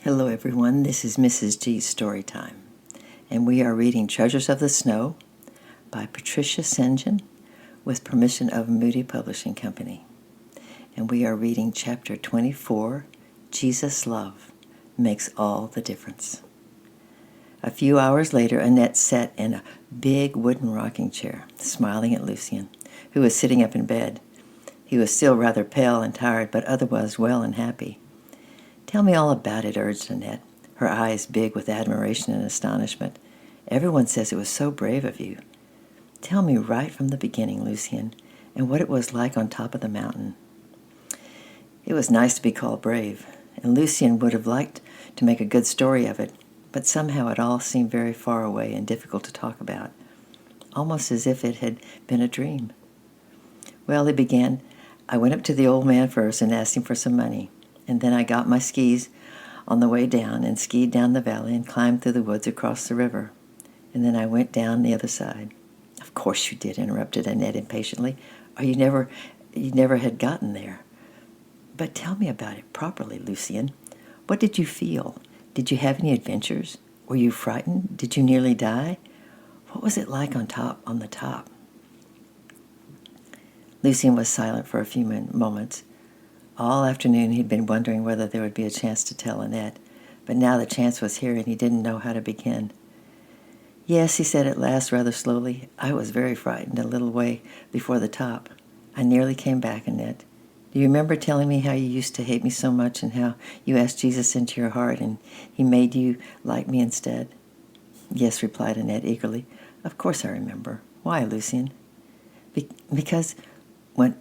Hello everyone, this is Mrs. G's Story Time, and we are reading Treasures of the Snow by Patricia St. John with permission of Moody Publishing Company. And we are reading Chapter 24, Jesus' Love Makes All the Difference. A few hours later, Annette sat in a big wooden rocking chair, smiling at Lucien, who was sitting up in bed. He was still rather pale and tired, but otherwise well and happy. "Tell me all about it," urged Annette, her eyes big with admiration and astonishment. "Everyone says it was so brave of you. Tell me right from the beginning, Lucien, and what it was like on top of the mountain." It was nice to be called brave, and Lucien would have liked to make a good story of it, but somehow it all seemed very far away and difficult to talk about, almost as if it had been a dream. "Well," he began, "I went up to the old man first and asked him for some money. And then I got my skis on the way down and skied down the valley and climbed through the woods across the river. And then I went down the other side." "Of course you did," interrupted Annette impatiently, "or you never had gotten there. But tell me about it properly, Lucien. What did you feel? Did you have any adventures? Were you frightened? Did you nearly die? What was it like on the top?" Lucien was silent for a few moments. All afternoon he'd been wondering whether there would be a chance to tell Annette, but now the chance was here and he didn't know how to begin. "Yes," he said at last rather slowly, "I was very frightened a little way before the top. I nearly came back, Annette. Do you remember telling me how you used to hate me so much and how you asked Jesus into your heart and he made you like me instead?" "Yes," replied Annette eagerly. "Of course I remember. Why, Lucien?" Because, went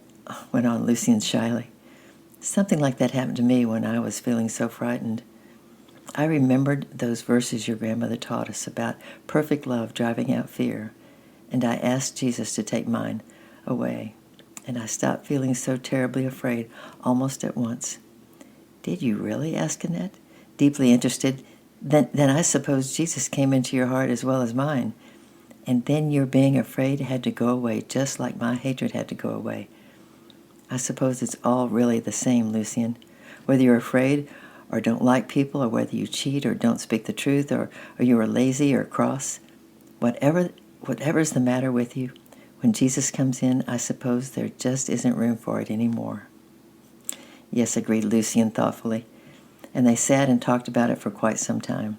on Lucien shyly, "something like that happened to me when I was feeling so frightened. I remembered those verses your grandmother taught us about perfect love driving out fear, and I asked Jesus to take mine away, and I stopped feeling so terribly afraid almost at once." "Did you really?" asked Annette, deeply interested. Then I suppose Jesus came into your heart as well as mine, and then your being afraid had to go away just like my hatred had to go away. I suppose it's all really the same, Lucien. Whether you're afraid or don't like people, or whether you cheat or don't speak the truth, or you are lazy or cross, whatever's the matter with you, when Jesus comes in, I suppose there just isn't room for it anymore." "Yes," agreed Lucien thoughtfully, and they sat and talked about it for quite some time.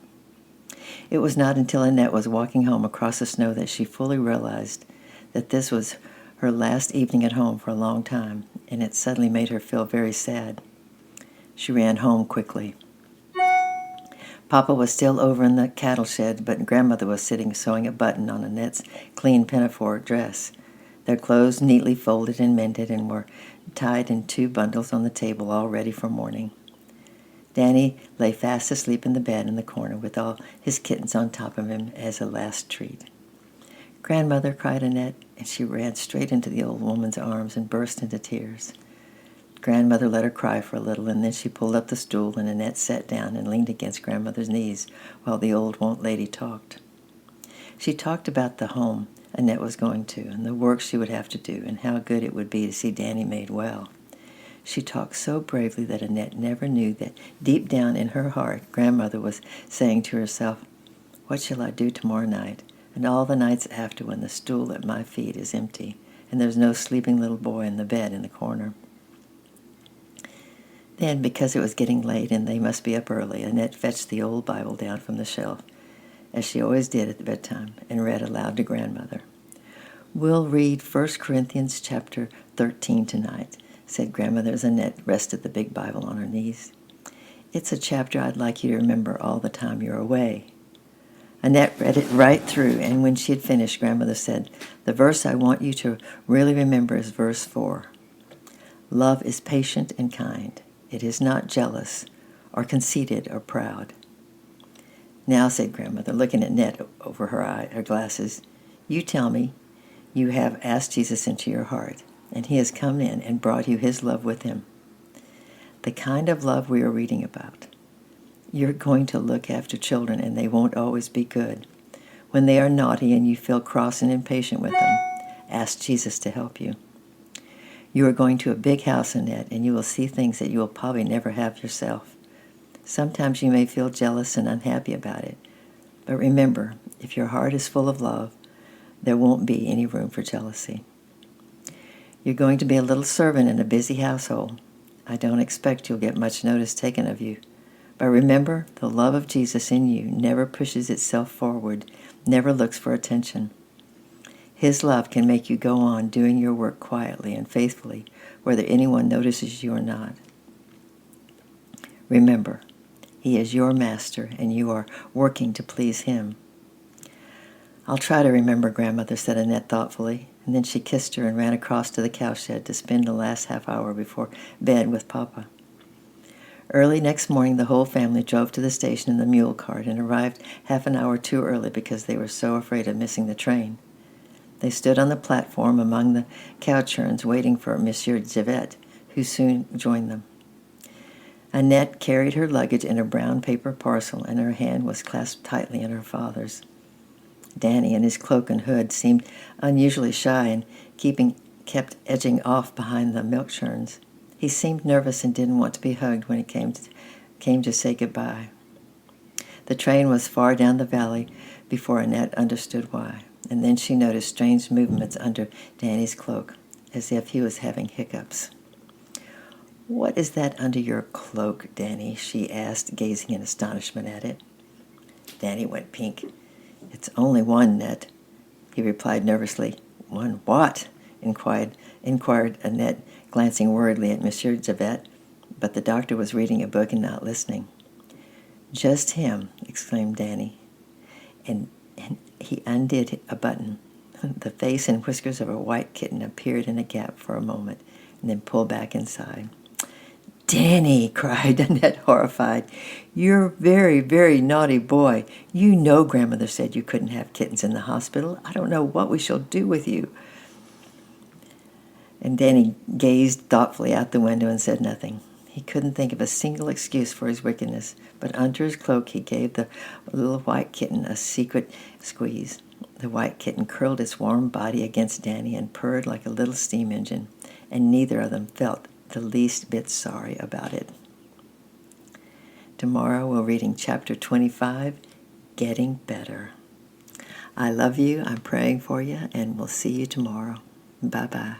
It was not until Annette was walking home across the snow that she fully realized that this was her last evening at home for a long time, and it suddenly made her feel very sad. She ran home quickly. Papa was still over in the cattle shed, but Grandmother was sitting sewing a button on Annette's clean pinafore dress. Their clothes neatly folded and mended and were tied in 2 bundles on the table, all ready for morning. Danny lay fast asleep in the bed in the corner with all his kittens on top of him as a last treat. "Grandmother," cried Annette, and she ran straight into the old woman's arms and burst into tears. Grandmother let her cry for a little, and then she pulled up the stool, and Annette sat down and leaned against Grandmother's knees while the old lady talked. She talked about the home Annette was going to, and the work she would have to do, and how good it would be to see Danny made well. She talked so bravely that Annette never knew that deep down in her heart Grandmother was saying to herself, "What shall I do tomorrow night, and all the nights after, when the stool at my feet is empty, and there's no sleeping little boy in the bed in the corner?" Then, because it was getting late and they must be up early, Annette fetched the old Bible down from the shelf, as she always did at bedtime, and read aloud to Grandmother. "We'll read 1 Corinthians chapter 13 tonight," said Grandmother as Annette rested the big Bible on her knees. "It's a chapter I'd like you to remember all the time you're away." Annette read it right through, and when she had finished, Grandmother said, "The verse I want you to really remember is verse 4. Love is patient and kind. It is not jealous or conceited or proud." "Now," said Grandmother, looking at Annette over her glasses, "you tell me you have asked Jesus into your heart, and he has come in and brought you his love with him. The kind of love we are reading about. You're going to look after children, and they won't always be good. When they are naughty and you feel cross and impatient with them, ask Jesus to help you. You are going to a big house, Annette, and you will see things that you will probably never have yourself. Sometimes you may feel jealous and unhappy about it. But remember, if your heart is full of love, there won't be any room for jealousy. You're going to be a little servant in a busy household. I don't expect you'll get much notice taken of you. But remember, the love of Jesus in you never pushes itself forward, never looks for attention. His love can make you go on doing your work quietly and faithfully, whether anyone notices you or not. Remember, he is your master, and you are working to please him. I'll try to remember, Grandmother, said Annette thoughtfully, and then she kissed her and ran across to the cowshed to spend the last half hour before bed with Papa. Early next morning, the whole family drove to the station in the mule cart and arrived half an hour too early because they were so afraid of missing the train. They stood on the platform among the cow churns waiting for Monsieur Javette, who soon joined them. Annette carried her luggage in a brown paper parcel, and her hand was clasped tightly in her father's. Danny, in his cloak and hood, seemed unusually shy and kept edging off behind the milk churns. He seemed nervous and didn't want to be hugged when he came to say goodbye. The train was far down the valley before Annette understood why, and then she noticed strange movements under Danny's cloak, as if he was having hiccups. "What is that under your cloak, Danny?" she asked, gazing in astonishment at it. Danny went pink. "It's only one, Annette," he replied nervously. "One what?" inquired Annette, glancing worriedly at Monsieur Javette, but the doctor was reading a book and not listening. "Just him," exclaimed Danny, and he undid a button. The face and whiskers of a white kitten appeared in a gap for a moment, and then pulled back inside. "Danny!" cried Annette, horrified. "You're a very, very naughty boy. You know Grandmother said you couldn't have kittens in the hospital. I don't know what we shall do with you." And Danny gazed thoughtfully out the window and said nothing. He couldn't think of a single excuse for his wickedness, but under his cloak he gave the little white kitten a secret squeeze. The white kitten curled its warm body against Danny and purred like a little steam engine, and neither of them felt the least bit sorry about it. Tomorrow we're reading chapter 25, Getting Better. I love you, I'm praying for you, and we'll see you tomorrow. Bye-bye.